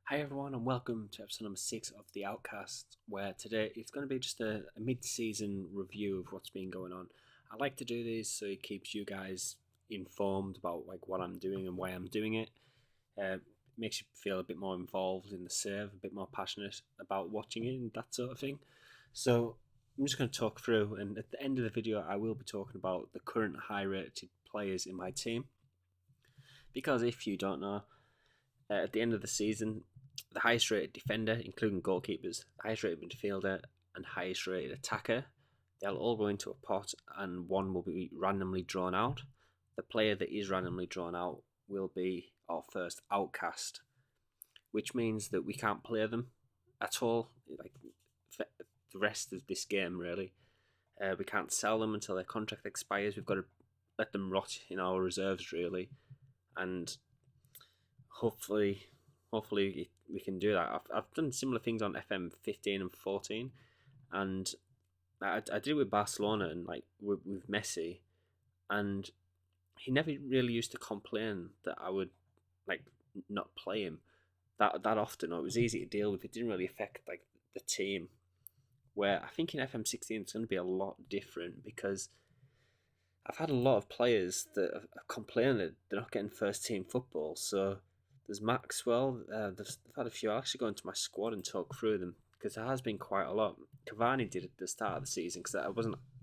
Hi everyone, and welcome to episode number 6 of the Outcasts, where today it's going to be just a mid-season review of what's been going on. I like to do this so it keeps you guys informed about what I'm doing and why I'm doing it. Makes you feel a bit more involved in the serve, a bit more passionate about watching it and that sort of thing. So I'm just going to talk through, and at the end of the video I will be talking about the current high-rated players in my team. Because if you don't know, at the end of the season, the highest rated defender, including goalkeepers, the highest rated midfielder, and highest rated attacker, they'll all go into a pot and one will be randomly drawn out. The player that is randomly drawn out will be our first outcast, which means that we can't play them at all, like for the rest of this game, really. We can't sell them until their contract expires. We've got to let them rot in our reserves, really, and hopefully we can do that. I've done similar things on FM 15 and 14, and I did it with Barcelona and with Messi, and he never really used to complain that I would not play him that often. Or it was easy to deal with. It didn't really affect the team. Where I think in FM 16 it's going to be a lot different, because I've had a lot of players that have complained that they're not getting first team football. So there's Maxwell. They've had a few. I'll actually go into my squad and talk through them, because there has been quite a lot. Cavani did at the start of the season, because I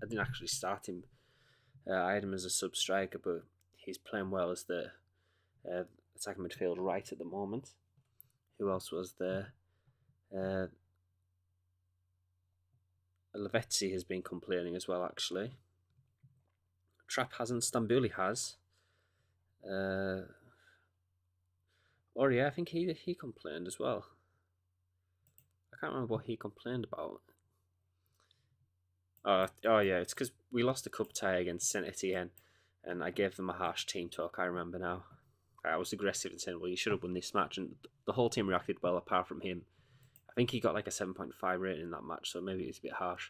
didn't actually start him. I had him as a sub striker, but he's playing well as the attacking midfield right at the moment. Who else was there? Lavezzi has been complaining as well, actually. Trapp hasn't. Stambouli has. Or yeah, I think he complained as well. I can't remember what he complained about. Oh yeah, it's because we lost a cup tie against Saint Etienne, and I gave them a harsh team talk. I remember now. I was aggressive and saying, "Well, you should have won this match," and the whole team reacted well, apart from him. I think he got like a 7.5 rating in that match, so maybe it's a bit harsh.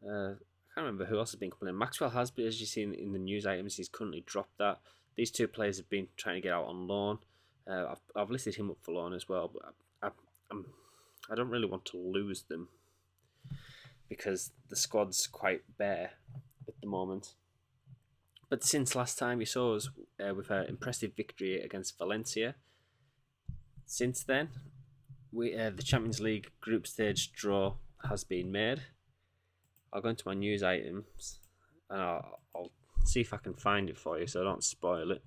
I can't remember who else has been complaining. Maxwell has, but as you see in the news items, he's currently dropped that. These two players have been trying to get out on loan. I've listed him up for loan as well, but I don't really want to lose them, because the squad's quite bare at the moment. But since last time you saw us with an impressive victory against Valencia, since then, the Champions League group stage draw has been made. I'll go into my news items and I'll see if I can find it for you so I don't spoil it.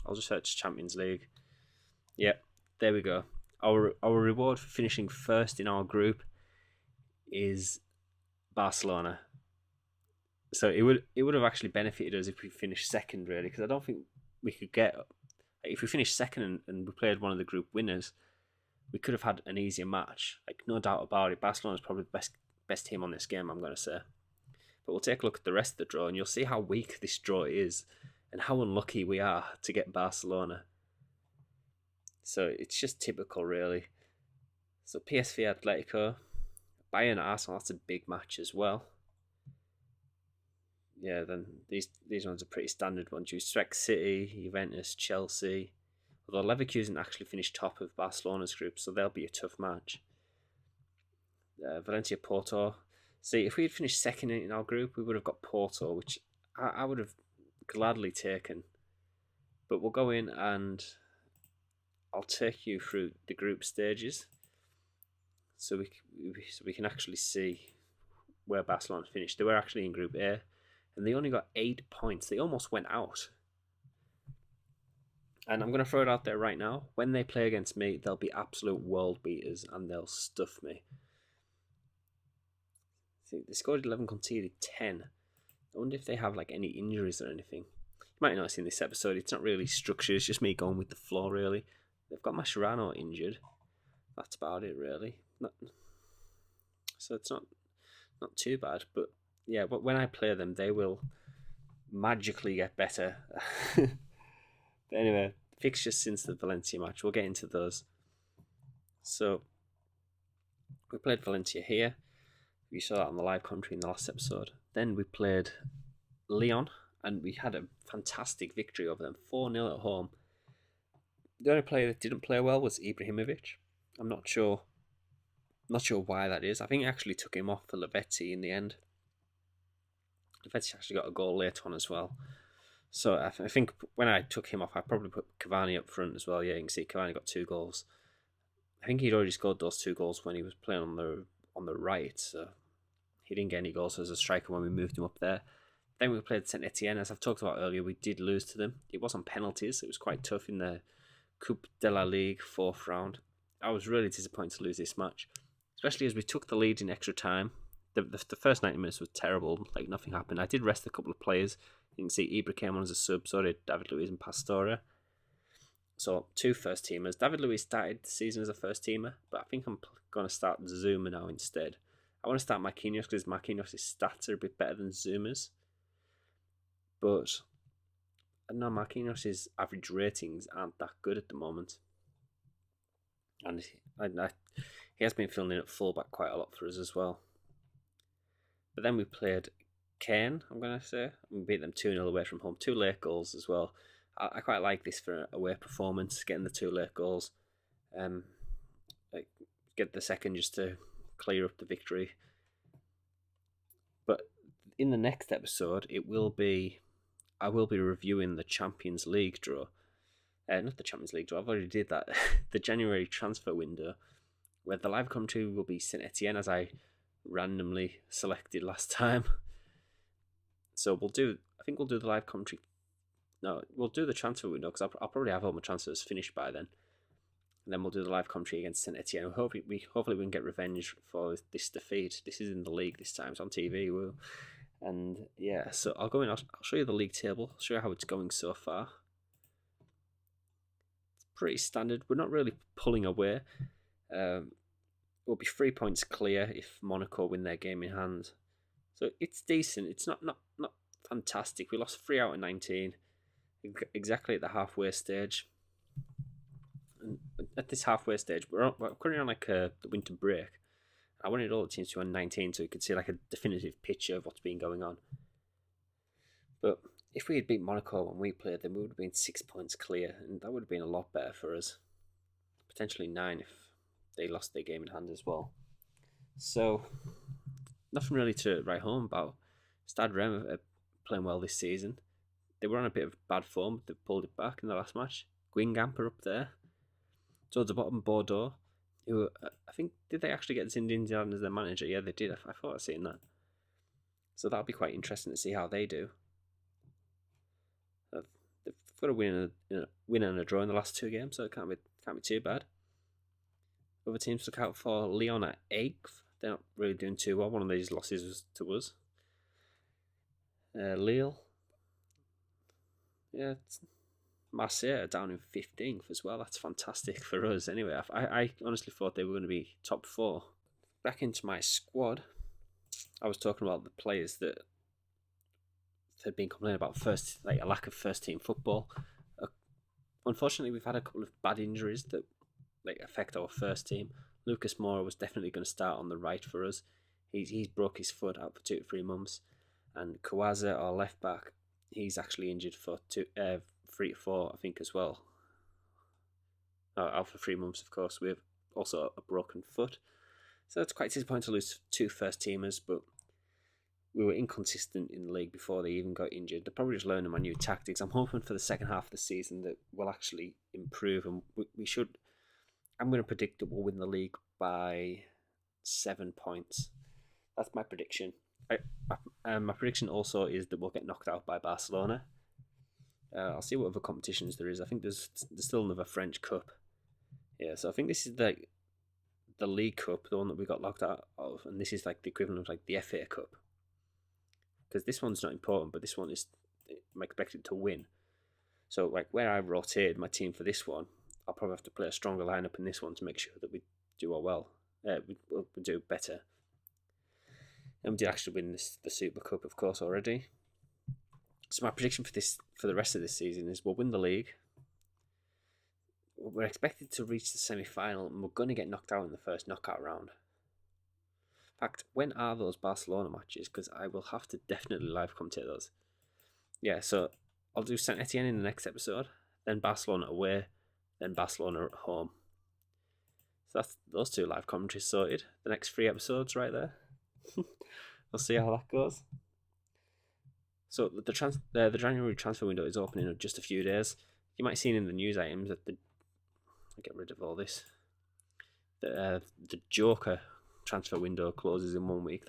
I'll just search Champions League. Yep, there we go. Our reward for finishing first in our group is Barcelona. So it would have actually benefited us if we finished second, really, because I don't think we could get, if we finished second and we played one of the group winners, we could have had an easier match. No doubt about it. Barcelona's probably the best team on this game, I'm going to say. But we'll take a look at the rest of the draw, and you'll see how weak this draw is and how unlucky we are to get Barcelona. So it's just typical, really. So PSV Atletico, Bayern Arsenal, that's a big match as well. Yeah, then these ones are pretty standard ones. You expect City, Juventus, Chelsea. Although Leverkusen actually finished top of Barcelona's group, so they'll be a tough match. Valencia Porto. See, if we had finished second in our group, we would have got Porto, which I would have gladly taken. But we'll go in and I'll take you through the group stages, so we can actually see where Barcelona finished. They were actually in Group A, and they only got 8 points. They almost went out. And I'm going to throw it out there right now. When they play against me, they'll be absolute world beaters and they'll stuff me. See, they scored 11, conceded 10. I wonder if they have any injuries or anything. You might notice in this episode, it's not really structured. It's just me going with the flow, really. They've got Mascherano injured. That's about it, really. So it's not too bad. But yeah, but when I play them, they will magically get better. But anyway, fixtures since the Valencia match, we'll get into those. So we played Valencia here. You saw that on the live commentary in the last episode. Then we played Lyon, and we had a fantastic victory over them, 4-0 at home. The only player that didn't play well was Ibrahimovic. I'm not sure why that is. I think I actually took him off for Lavetti in the end. Lavetti actually got a goal later on as well. So I think when I took him off, I probably put Cavani up front as well. Yeah, you can see Cavani got 2 goals. I think he'd already scored those 2 goals when he was playing on the right. So he didn't get any goals as a striker when we moved him up there. Then we played Saint Etienne. As I've talked about earlier, we did lose to them. It was on penalties. It was quite tough in the Coupe de la Ligue 4th round. I was really disappointed to lose this match, especially as we took the lead in extra time. The first 90 minutes was terrible. Like, nothing happened. I did rest a couple of players. You can see Ibra came on as a sub, so did David Luiz and Pastore. So 2 first teamers. David Luiz started the season as a first teamer, but I think I'm going to start Zuma now instead. I want to start Marquinhos because Marquinhos' stats are a bit better than Zuma's. But no, Marquinhos' average ratings aren't that good at the moment. And he has been filling in at fullback quite a lot for us as well. But then we played Caen, I'm going to say. We beat them 2-0 away from home. 2 late goals as well. I quite like this for away performance, getting the 2 late goals. Get the second just to clear up the victory. But in the next episode, I will be reviewing the Champions League draw. Not the Champions League draw, I've already did that. The January transfer window, where the live commentary will be Saint Etienne, as I randomly selected last time. So I think we'll do the live commentary. No, we'll do the transfer window because I'll probably have all my transfers finished by then. And then we'll do the live commentary against Saint Etienne. Hopefully we can get revenge for this defeat. This is in the league this time. It's on TV. And yeah, so I'll go in. I'll show you the league table. I'll show you how it's going so far. It's pretty standard. We're not really pulling away. We'll be 3 points clear if Monaco win their game in hand. So it's decent. It's not fantastic. We lost 3 out of 19. Exactly at the halfway stage. And at this halfway stage, we're currently on like the winter break. I wanted all the teams to be on 19 so you could see like a definitive picture of what's been going on. But if we had beat Monaco when we played, then we would have been 6 points clear, and that would have been a lot better for us. Potentially 9 if they lost their game in hand as well. So, nothing really to write home about. Stade Rennes are playing well this season. They were on a bit of bad form, but they pulled it back in the last match. Guingamp are up there. Towards the bottom, Bordeaux, who I think, did they actually get Zinedine Zidane as their manager? Yeah, they did. I thought I'd seen that. So that'll be quite interesting to see how they do. They've got a win and a draw in the last 2 games, so it can't be too bad. Other teams to look out for: Lyon at 8th. They're not really doing too well. One of these losses was to us. Lille. Yeah, Marseille are down in 15th as well. That's fantastic for us. Anyway, I honestly thought they were going to be top 4. Back into my squad, I was talking about the players that had been complaining about a lack of first team football. Unfortunately, we've had a couple of bad injuries that affect our first team. Lucas Moura was definitely going to start on the right for us. He's broke his foot, out for 2 to 3 months, and Kawaza, our left back, he's actually injured for 3 to 4, I think, as well. Out for 3 months, of course. We have also a broken foot, so it's quite disappointing to lose 2 first teamers. But we were inconsistent in the league before they even got injured. They're probably just learning my new tactics. I'm hoping for the second half of the season that we'll actually improve, and we should. I'm going to predict that we'll win the league by 7 points. That's my prediction. My prediction also is that we'll get knocked out by Barcelona. I'll see what other competitions there is. I think there's still another French Cup. Yeah, so I think this is the League Cup, the one that we got knocked out of, and this is like the equivalent of like the FA Cup. Because this one's not important, but this one I'm expected to win. So like where I rotated my team for this one, I'll probably have to play a stronger lineup in this one to make sure that we do well. We do better. And we did actually win the Super Cup, of course, already. So my prediction for the rest of this season is we'll win the league. We're expected to reach the semi-final, and we're going to get knocked out in the first knockout round. In fact, when are those Barcelona matches? Because I will have to definitely live commentate those. Yeah, so I'll do Saint Etienne in the next episode, then Barcelona away, then Barcelona are at home. So that's those two live commentaries sorted. The next 3 episodes right there. We'll see how that goes. So the January transfer window is opening in just a few days. You might have seen in the news items that I'll get rid of all this. The Joker transfer window closes in 1 week.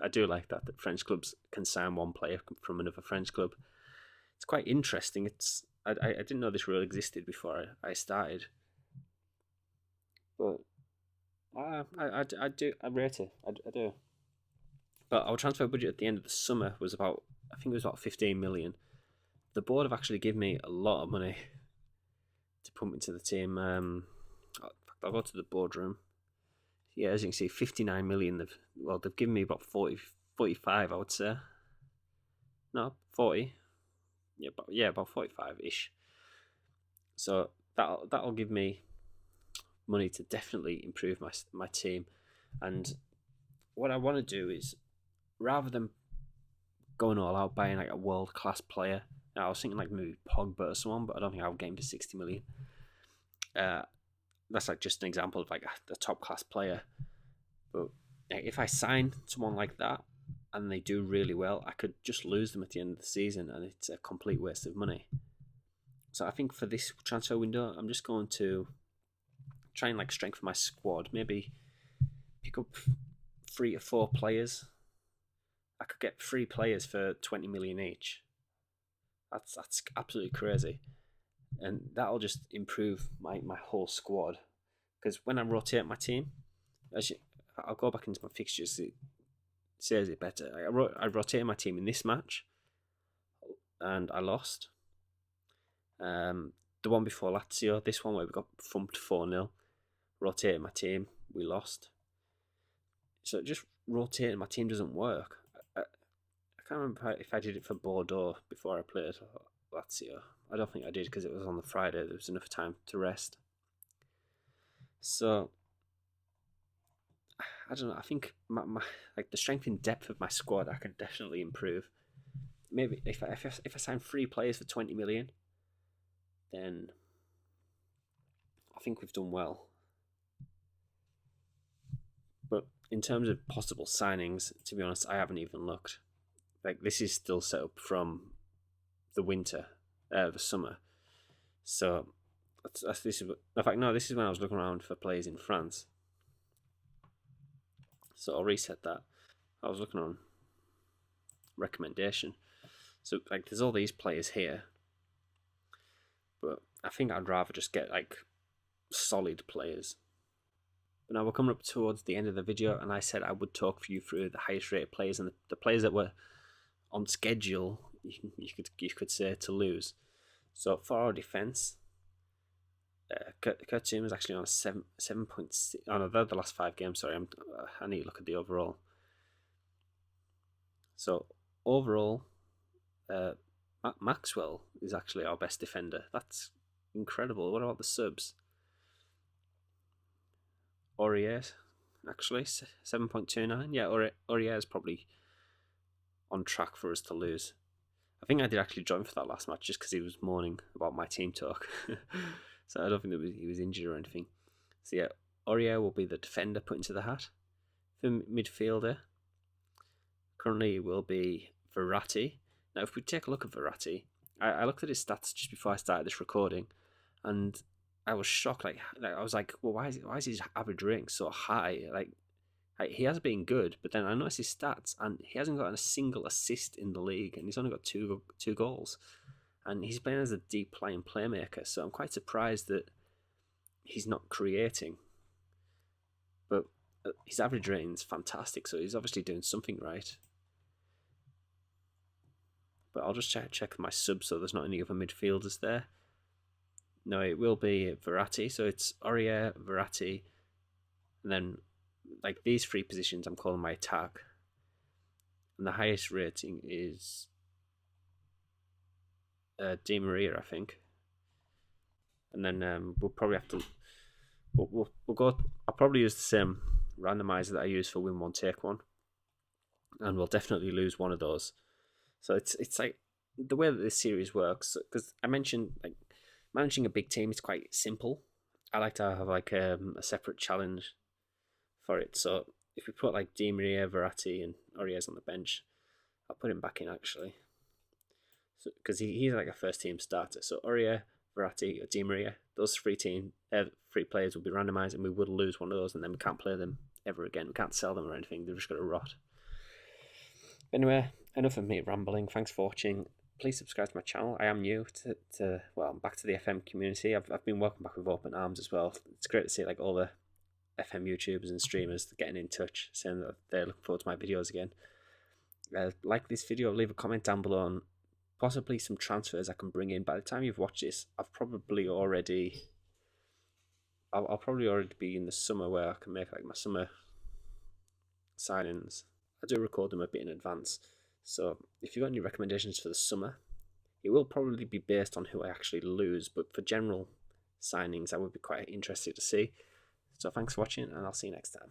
I do like that French clubs can sign one player from another French club. It's quite interesting. I didn't know this rule existed before I started, but I rate it. I do. But our transfer budget at the end of the summer was about, I think it was about 15 million. The board have actually given me a lot of money to pump into the team. I'll go to the boardroom. Yeah, as you can see, 59 million. They've given me about 45, I would say. No, 40. Yeah, about 45-ish. So that'll give me money to definitely improve my team. And what I want to do is, rather than going all out buying like a world class player, I was thinking like maybe Pogba or someone, but I don't think I'll get him for 60 million. That's like just an example of like a top class player. But if I sign someone like that and they do really well, I could just lose them at the end of the season, and it's a complete waste of money. So I think for this transfer window, I'm just going to try and like strengthen my squad. Maybe pick up 3 to 4 players. I could get 3 players for 20 million each. That's absolutely crazy, and that'll just improve my whole squad. Because when I rotate my team, I'll go back into my fixtures. It says it better. I rotated my team in this match, and I lost. The one before Lazio, this one where we got thumped 4-0, rotated my team, we lost. So just rotating my team doesn't work. I can't remember if I did it for Bordeaux before I played Lazio. I don't think I did because it was on the Friday. There was enough time to rest. So I don't know. I think my like the strength and depth of my squad, I can definitely improve. Maybe if I sign 3 players for 20 million, then I think we've done well. But in terms of possible signings, to be honest, I haven't even looked. Like, this is still set up from the winter, the summer. So this is, in fact, no, this is when I was looking around for players in France. So I'll reset that. I was looking on recommendation. So like, there's all these players here, but I think I'd rather just get like solid players. But now we're coming up towards the end of the video, and I said I would talk for you through the highest rated players and the players that were on schedule, you could say, to lose. So for our defence, Kurt Zouma is actually on a 7.6. Oh no, they're the last 5 games. Sorry, I need to look at the overall. So overall, Maxwell is actually our best defender. That's incredible. What about the subs? Aurier, actually 7.29. Yeah, Aurier is probably on track for us to lose. I think I did actually join for that last match just because he was moaning about my team talk. So I don't think that he was injured or anything. So yeah, Aurier will be the defender put into the hat. For midfielder, currently it will be Verratti. Now if we take a look at Verratti, I looked at his stats just before I started this recording, and I was shocked. Like I was like, well, why is his average rating so high? Like he has been good, but then I noticed his stats, and he hasn't gotten a single assist in the league, and he's only got two goals, and he's playing as a deep lying playmaker. So I'm quite surprised that he's not creating. But his average rating is fantastic, so he's obviously doing something right. But I'll just check my subs so there's not any other midfielders there. No, it will be Verratti. So it's Aurier, Verratti, and then like these 3 positions I'm calling my attack. And the highest rating is Di Maria, I think. And then we'll probably have to we'll go. I'll probably use the same randomizer that I use for win one take one, and we'll definitely lose one of those. So it's like the way that this series works, because I mentioned like managing a big team is quite simple. I like to have like a separate challenge for it. So if we put like Di Maria, Verratti, and Aurier on the bench, I'll put him back in actually, because he's like a first team starter. So Aurier, Verratti, or Di Maria, those three players will be randomised, and we would lose one of those, and then we can't play them ever again. We can't sell them or anything. They're just going to rot. Anyway, enough of me rambling. Thanks for watching. Please subscribe to my channel. I am new to well, I'm back to the FM community. I've been welcomed back with open arms as well. It's great to see like all the FM YouTubers and streamers getting in touch, saying that they're looking forward to my videos again. Like this video, leave a comment down below on possibly some transfers I can bring in. By the time you've watched this, I'll probably already be in the summer where I can make like my summer signings. I do record them a bit in advance, so if you've got any recommendations for the summer, it will probably be based on who I actually lose, but for general signings I would be quite interested to see. So thanks for watching, and I'll see you next time.